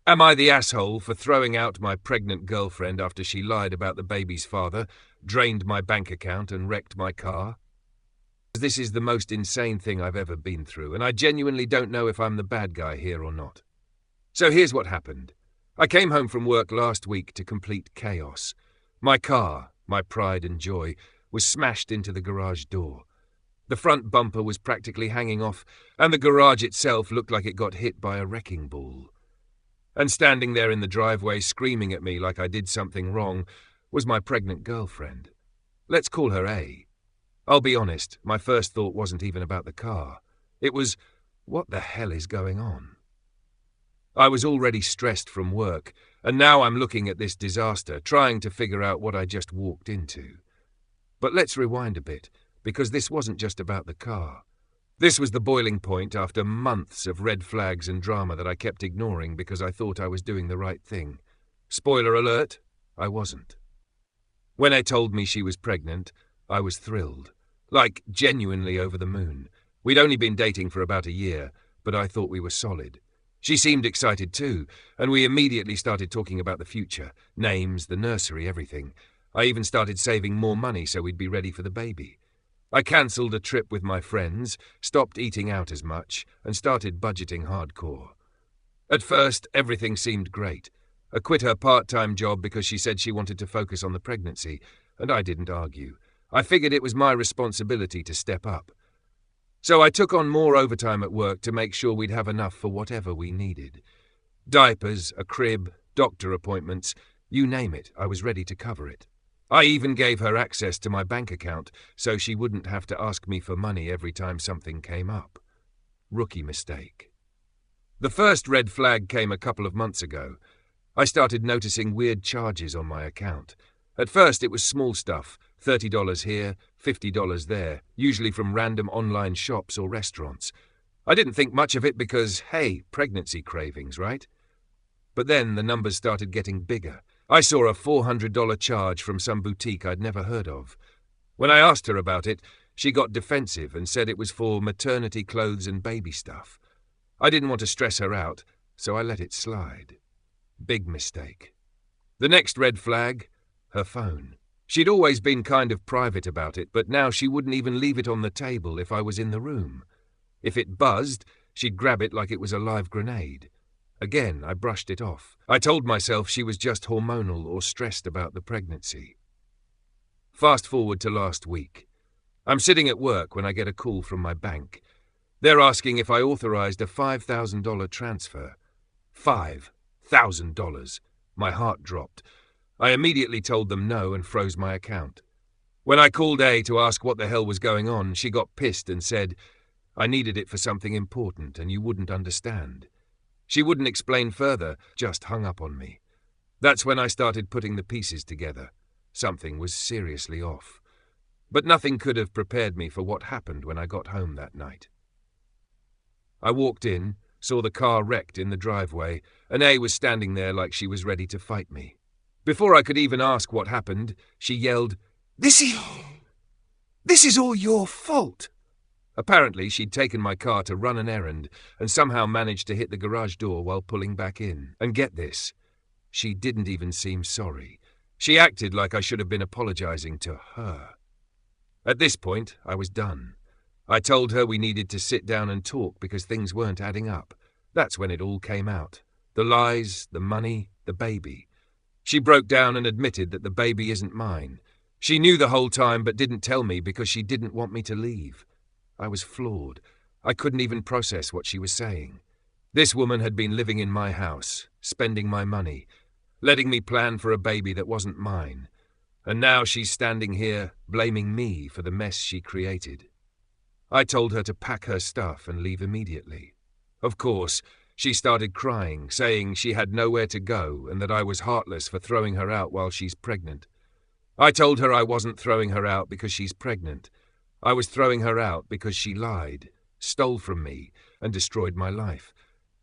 Am I the asshole for throwing out my pregnant girlfriend after she lied about the baby's father, drained my bank account and wrecked my car? This is the most insane thing I've ever been through, and I genuinely don't know if I'm the bad guy here or not. So here's what happened. I came home from work last week to complete chaos. My car, my pride and joy, was smashed into the garage door. The front bumper was practically hanging off, and the garage itself looked like it got hit by a wrecking ball. And standing there in the driveway screaming at me like I did something wrong was my pregnant girlfriend. Let's call her A. I'll be honest, my first thought wasn't even about the car. It was, what the hell is going on? I was already stressed from work, and now I'm looking at this disaster, trying to figure out what I just walked into. But let's rewind a bit, because this wasn't just about the car. This was the boiling point after months of red flags and drama that I kept ignoring because I thought I was doing the right thing. Spoiler alert, I wasn't. When they told me she was pregnant, I was thrilled. Like, genuinely over the moon. We'd only been dating for about a year, but I thought we were solid. She seemed excited too, and we immediately started talking about the future, names, the nursery, everything. I even started saving more money so we'd be ready for the baby. I cancelled a trip with my friends, stopped eating out as much, and started budgeting hardcore. At first, everything seemed great. I quit her part-time job because she said she wanted to focus on the pregnancy, and I didn't argue. I figured it was my responsibility to step up. So I took on more overtime at work to make sure we'd have enough for whatever we needed. Diapers, a crib, doctor appointments, you name it, I was ready to cover it. I even gave her access to my bank account so she wouldn't have to ask me for money every time something came up. Rookie mistake. The first red flag came a couple of months ago. I started noticing weird charges on my account. At first it was small stuff, $30 here, $50 there, usually from random online shops or restaurants. I didn't think much of it because, hey, pregnancy cravings, right? But then the numbers started getting bigger. I saw a $400 charge from some boutique I'd never heard of. When I asked her about it, she got defensive and said it was for maternity clothes and baby stuff. I didn't want to stress her out, so I let it slide. Big mistake. The next red flag, her phone. She'd always been kind of private about it, but now she wouldn't even leave it on the table if I was in the room. If it buzzed, she'd grab it like it was a live grenade. Again, I brushed it off. I told myself she was just hormonal or stressed about the pregnancy. Fast forward to last week. I'm sitting at work when I get a call from my bank. They're asking if I authorized a $5,000 transfer. $5,000. My heart dropped. I immediately told them no and froze my account. When I called A to ask what the hell was going on, she got pissed and said, I needed it for something important and you wouldn't understand. She wouldn't explain further, just hung up on me. That's when I started putting the pieces together. Something was seriously off. But nothing could have prepared me for what happened when I got home that night. I walked in, saw the car wrecked in the driveway, and A was standing there like she was ready to fight me. Before I could even ask what happened, she yelled, This is all your fault. Apparently, she'd taken my car to run an errand and somehow managed to hit the garage door while pulling back in. And get this, she didn't even seem sorry. She acted like I should have been apologizing to her. At this point, I was done. I told her we needed to sit down and talk because things weren't adding up. That's when it all came out. The lies, the money, the baby. She broke down and admitted that the baby isn't mine. She knew the whole time but didn't tell me because she didn't want me to leave. I was floored. I couldn't even process what she was saying. This woman had been living in my house, spending my money, letting me plan for a baby that wasn't mine. And now she's standing here, blaming me for the mess she created. I told her to pack her stuff and leave immediately. Of course, she started crying, saying she had nowhere to go and that I was heartless for throwing her out while she's pregnant. I told her I wasn't throwing her out because she's pregnant. I was throwing her out because she lied, stole from me, and destroyed my life.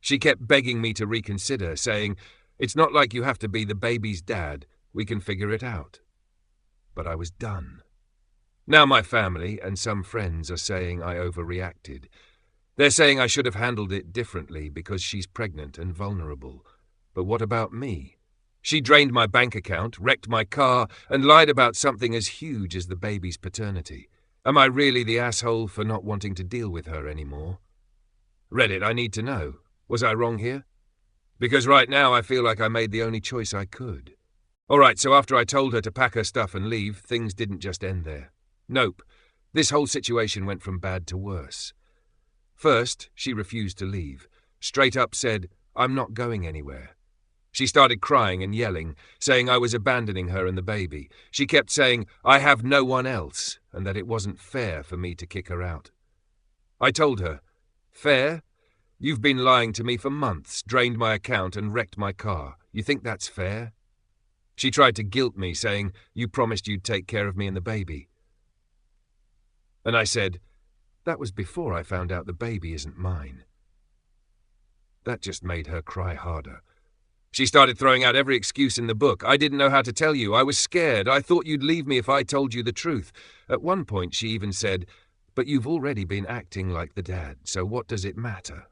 She kept begging me to reconsider, saying, It's not like you have to be the baby's dad. We can figure it out. But I was done. Now my family and some friends are saying I overreacted. They're saying I should have handled it differently because she's pregnant and vulnerable. But what about me? She drained my bank account, wrecked my car, and lied about something as huge as the baby's paternity. Am I really the asshole for not wanting to deal with her anymore? Reddit, I need to know. Was I wrong here? Because right now I feel like I made the only choice I could. Alright, so after I told her to pack her stuff and leave, things didn't just end there. Nope. This whole situation went from bad to worse. First, she refused to leave. Straight up said, "I'm not going anywhere." She started crying and yelling, saying I was abandoning her and the baby. She kept saying I have no one else and that it wasn't fair for me to kick her out. I told her, "Fair? You've been lying to me for months, drained my account and wrecked my car. You think that's fair?" She tried to guilt me, saying, "You promised you'd take care of me and the baby." And I said, "That was before I found out the baby isn't mine." That just made her cry harder. She started throwing out every excuse in the book. "I didn't know how to tell you. I was scared. I thought you'd leave me if I told you the truth." At one point, she even said, "But you've already been acting like the dad, so what does it matter?"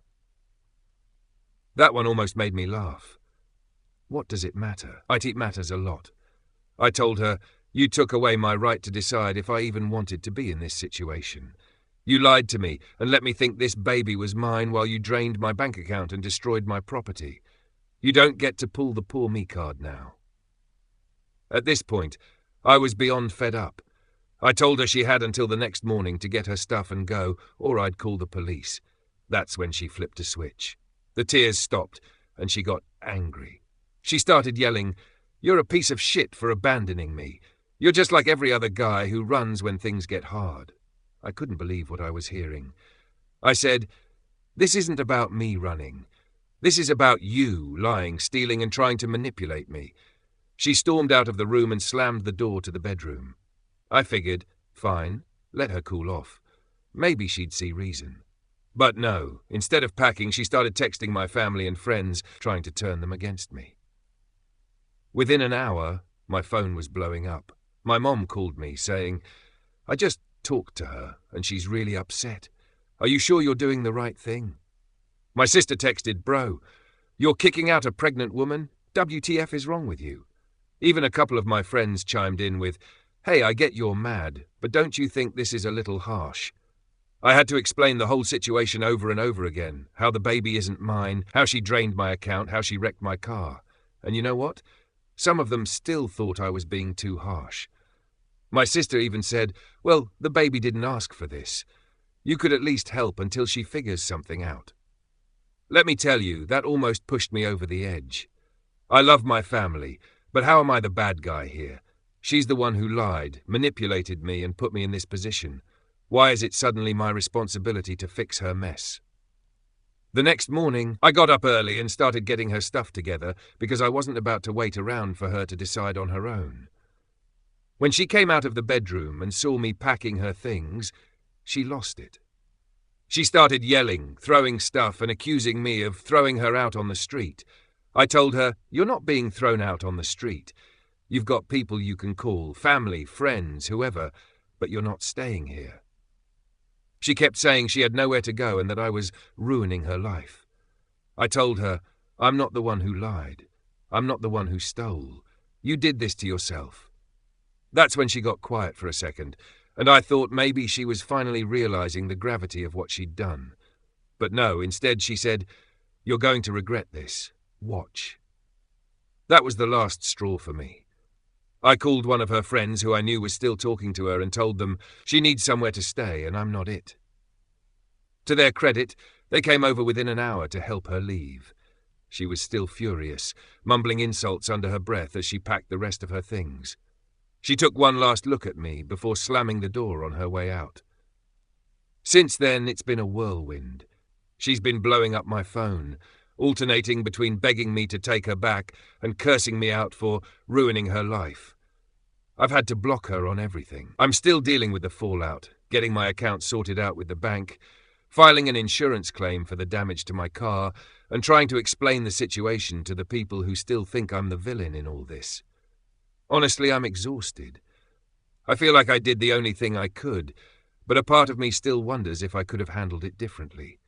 That one almost made me laugh. What does it matter? It matters a lot. I told her, "You took away my right to decide if I even wanted to be in this situation. You lied to me and let me think this baby was mine while you drained my bank account and destroyed my property. You don't get to pull the poor me card now." At this point, I was beyond fed up. I told her she had until the next morning to get her stuff and go, or I'd call the police. That's when she flipped a switch. The tears stopped, and she got angry. She started yelling, "You're a piece of shit for abandoning me. You're just like every other guy who runs when things get hard." I couldn't believe what I was hearing. I said, "This isn't about me running. This is about you lying, stealing, and trying to manipulate me." She stormed out of the room and slammed the door to the bedroom. I figured, fine, let her cool off. Maybe she'd see reason. But no, instead of packing, she started texting my family and friends, trying to turn them against me. Within an hour, my phone was blowing up. My mom called me, saying, "I just talked to her, and she's really upset. Are you sure you're doing the right thing?" My sister texted, "Bro, you're kicking out a pregnant woman? WTF is wrong with you?" Even a couple of my friends chimed in with, "Hey, I get you're mad, but don't you think this is a little harsh?" I had to explain the whole situation over and over again, how the baby isn't mine, how she drained my account, how she wrecked my car. And you know what? Some of them still thought I was being too harsh. My sister even said, "Well, the baby didn't ask for this. You could at least help until she figures something out." Let me tell you, that almost pushed me over the edge. I love my family, but how am I the bad guy here? She's the one who lied, manipulated me, and put me in this position. Why is it suddenly my responsibility to fix her mess? The next morning, I got up early and started getting her stuff together because I wasn't about to wait around for her to decide on her own. When she came out of the bedroom and saw me packing her things, she lost it. She started yelling, throwing stuff, and accusing me of throwing her out on the street. I told her, "You're not being thrown out on the street. You've got people you can call, family, friends, whoever, but you're not staying here." She kept saying she had nowhere to go and that I was ruining her life. I told her, "I'm not the one who lied. I'm not the one who stole. You did this to yourself." That's when she got quiet for a second, and I thought maybe she was finally realizing the gravity of what she'd done. But no, instead she said, "You're going to regret this. Watch." That was the last straw for me. I called one of her friends who I knew was still talking to her and told them she needs somewhere to stay and I'm not it. To their credit, they came over within an hour to help her leave. She was still furious, mumbling insults under her breath as she packed the rest of her things. She took one last look at me before slamming the door on her way out. Since then, it's been a whirlwind. She's been blowing up my phone, alternating between begging me to take her back and cursing me out for ruining her life. I've had to block her on everything. I'm still dealing with the fallout, getting my account sorted out with the bank, filing an insurance claim for the damage to my car, and trying to explain the situation to the people who still think I'm the villain in all this. Honestly, I'm exhausted. I feel like I did the only thing I could, but a part of me still wonders if I could have handled it differently.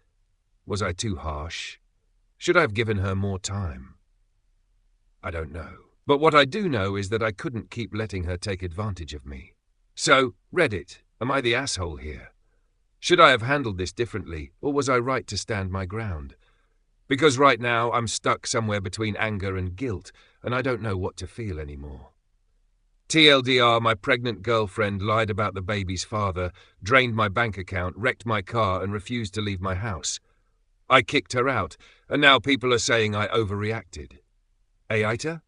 Was I too harsh? Should I have given her more time? I don't know. But what I do know is that I couldn't keep letting her take advantage of me. So, Reddit, am I the asshole here? Should I have handled this differently, or was I right to stand my ground? Because right now I'm stuck somewhere between anger and guilt, and I don't know what to feel anymore. TLDR, my pregnant girlfriend lied about the baby's father, drained my bank account, wrecked my car, and refused to leave my house. I kicked her out, and now people are saying I overreacted. AITA?